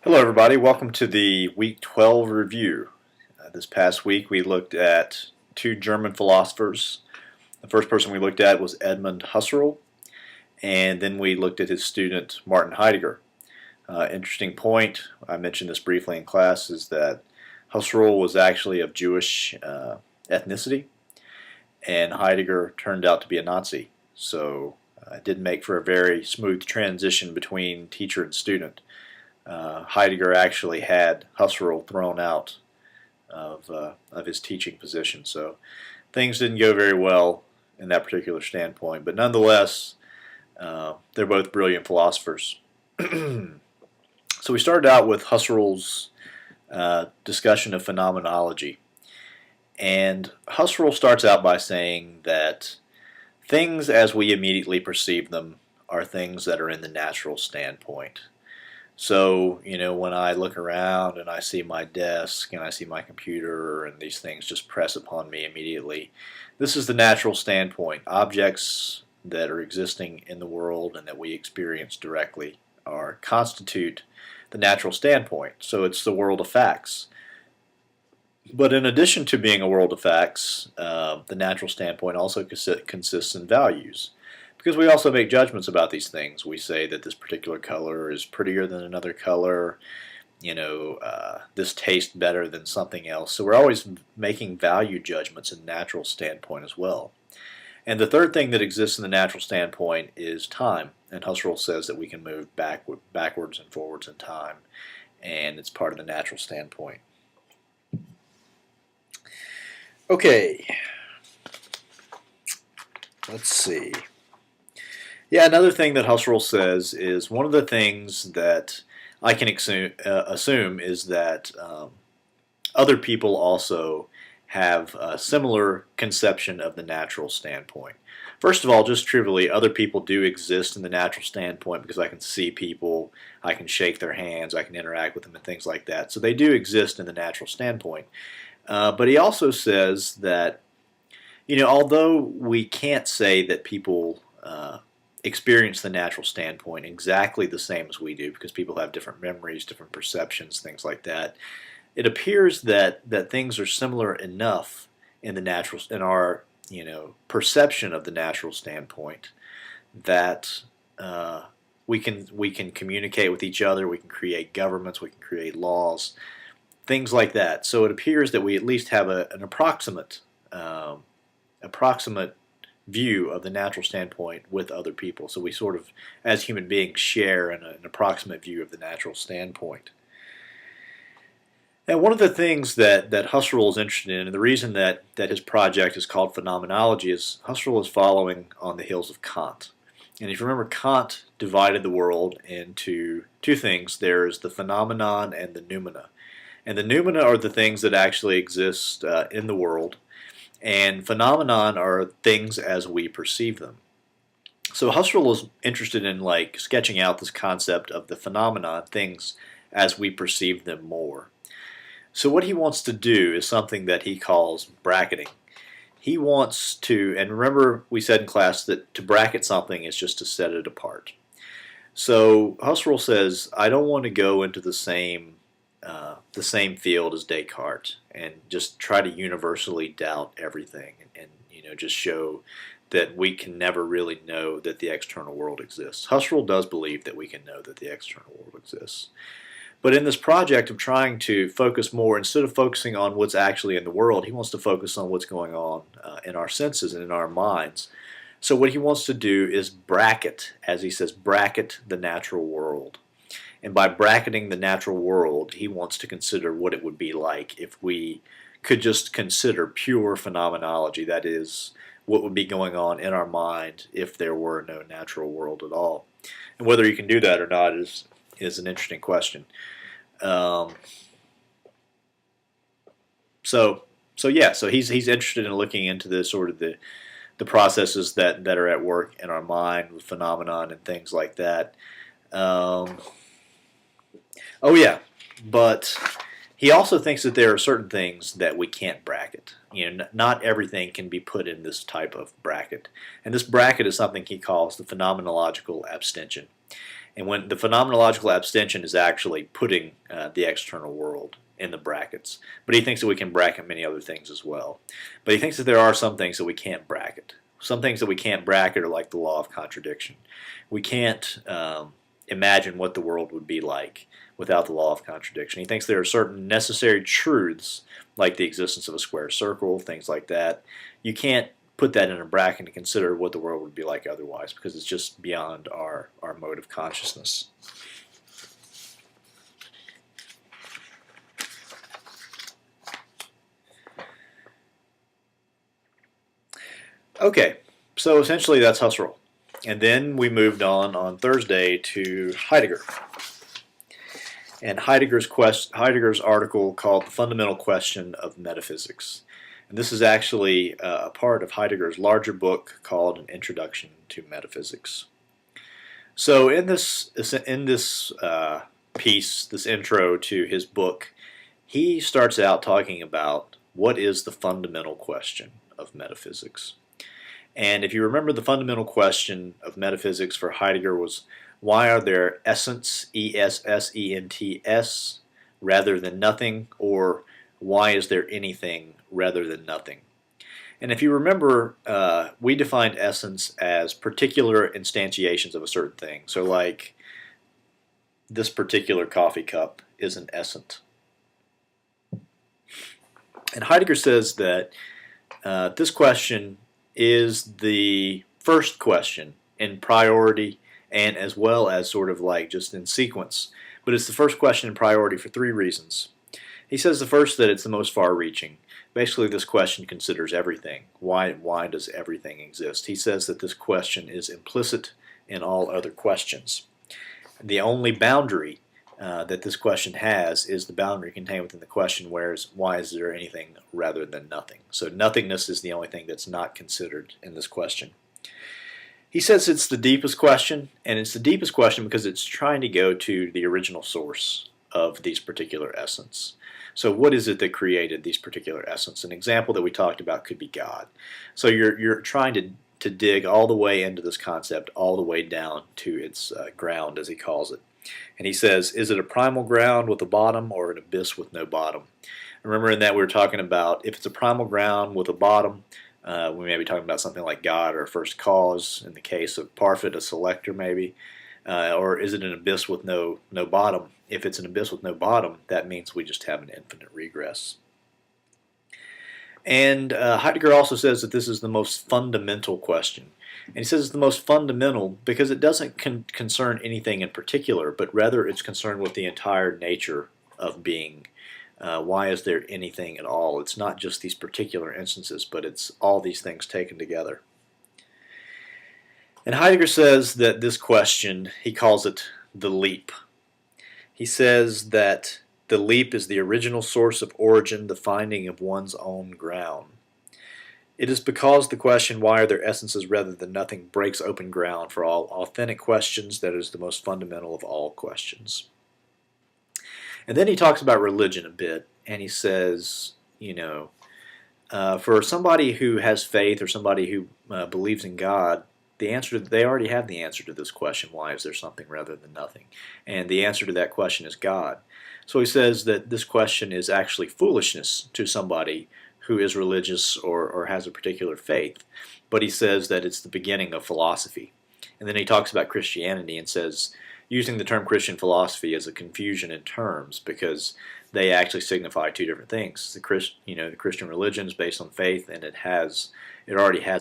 Hello everybody, welcome to the Week 12 review. This past week we looked at two German philosophers. The first person we looked at was Edmund Husserl, and then we looked at his student Martin Heidegger. Interesting point, I mentioned this briefly in class, is that Husserl was actually of Jewish ethnicity, and Heidegger turned out to be a Nazi. So it didn't make for a very smooth transition between teacher and student. Heidegger actually had Husserl thrown out of his teaching position, so things didn't go very well in that particular standpoint. But nonetheless, they're both brilliant philosophers. So we started out with Husserl's discussion of phenomenology, and Husserl starts out by saying that things as we immediately perceive them are things that are in the natural standpoint. So, when I look around and I see my desk and I see my computer and these things just press upon me immediately, this is the natural standpoint. Objects that are existing in the world and that we experience directly constitute the natural standpoint. So it's the world of facts. But in addition to being a world of facts, the natural standpoint also consists in values. Because we also make judgments about these things. We say that this particular color is prettier than another color, this tastes better than something else. So we're always making value judgments in the natural standpoint as well. And the third thing that exists in the natural standpoint is time. And Husserl says that we can move backwards and forwards in time, and it's part of the natural standpoint. Okay, let's see. Yeah, another thing that Husserl says is one of the things that I can assume is that other people also have a similar conception of the natural standpoint. First of all, just trivially, other people do exist in the natural standpoint because I can see people, I can shake their hands, I can interact with them and things like that. So they do exist in the natural standpoint. But he also says that, although we can't say that people experience the natural standpoint exactly the same as we do because people have different memories, different perceptions, things like that. It appears that things are similar enough in our perception of the natural standpoint that we can communicate with each other, we can create governments, we can create laws, things like that. So it appears that we at least have an approximate view of the natural standpoint with other people. So we sort of, as human beings, share an approximate view of the natural standpoint. And one of the things that Husserl is interested in, and the reason that his project is called Phenomenology, is Husserl is following on the heels of Kant. And if you remember, Kant divided the world into two things. There's the phenomenon and the noumena. And the noumena are the things that actually exist in the world, and phenomenon are things as we perceive them. So Husserl is interested in sketching out this concept of the phenomenon, things as we perceive them more. So what he wants to do is something that he calls bracketing. He wants to, and remember we said in class that to bracket something is just to set it apart. So Husserl says, I don't want to go into the same field as Descartes and just try to universally doubt everything and just show that we can never really know that the external world exists. Husserl does believe that we can know that the external world exists. But in this project of trying to focus more, instead of focusing on what's actually in the world, he wants to focus on what's going on in our senses and in our minds. So what he wants to do is bracket, as he says, bracket the natural world. And by bracketing the natural world, he wants to consider what it would be like if we could just consider pure phenomenology, that is, what would be going on in our mind if there were no natural world at all. And whether you can do that or not is an interesting question. So he's interested in looking into the sort of the processes that are at work in our mind with phenomenon and things like that. Oh yeah, but he also thinks that there are certain things that we can't bracket. Not everything can be put in this type of bracket. And this bracket is something he calls the phenomenological abstention. And when the phenomenological abstention is actually putting the external world in the brackets. But he thinks that we can bracket many other things as well. But he thinks that there are some things that we can't bracket. Some things that we can't bracket are like the law of contradiction. We can't imagine what the world would be like without the law of contradiction. He thinks there are certain necessary truths, like the existence of a square circle, things like that. You can't put that in a bracket and consider what the world would be like otherwise, because it's just beyond our mode of consciousness. Okay, so essentially that's Husserl. And then we moved on Thursday to Heidegger. And Heidegger's article called The Fundamental Question of Metaphysics. And this is actually a part of Heidegger's larger book called An Introduction to Metaphysics. So in this piece, this intro to his book, he starts out talking about what is the fundamental question of metaphysics. And if you remember, the fundamental question of metaphysics for Heidegger was, why are there essence, E-S-S-E-N-T-S, rather than nothing, or why is there anything rather than nothing? And if you remember, we defined essence as particular instantiations of a certain thing. So like, this particular coffee cup is an essence. And Heidegger says that this question is the first question in priority and as well as sort of like just in sequence. But it's the first question in priority for three reasons. He says the first, that it's the most far-reaching. Basically, this question considers everything. Why does everything exist? He says that this question is implicit in all other questions. The only boundary that this question has is the boundary contained within the question, whereas why is there anything rather than nothing? So nothingness is the only thing that's not considered in this question. He says it's the deepest question, and it's the deepest question because it's trying to go to the original source of these particular essence. So what is it that created these particular essence? An example that we talked about could be God. So you're trying to dig all the way into this concept, all the way down to its ground, as he calls it. And he says, is it a primal ground with a bottom or an abyss with no bottom? Remember in that we were talking about if it's a primal ground with a bottom, we may be talking about something like God or a first cause, in the case of Parfit, a selector maybe. Or is it an abyss with no bottom? If it's an abyss with no bottom, that means we just have an infinite regress. And Heidegger also says that this is the most fundamental question. And he says it's the most fundamental because it doesn't concern anything in particular, but rather it's concerned with the entire nature of being. Why is there anything at all? It's not just these particular instances, but it's all these things taken together. And Heidegger says that this question, he calls it the leap. He says that the leap is the original source of origin, the finding of one's own ground. It is because the question, why are there essences rather than nothing, breaks open ground for all authentic questions that is the most fundamental of all questions. And then he talks about religion a bit, and he says, for somebody who has faith or somebody who believes in God, they already have the answer to this question, why is there something rather than nothing? And the answer to that question is God. So he says that this question is actually foolishness to somebody who is religious or has a particular faith. But he says that it's the beginning of philosophy. And then he talks about Christianity and says, using the term Christian philosophy as a confusion in terms, because they actually signify two different things. The Christian religion is based on faith, and it already has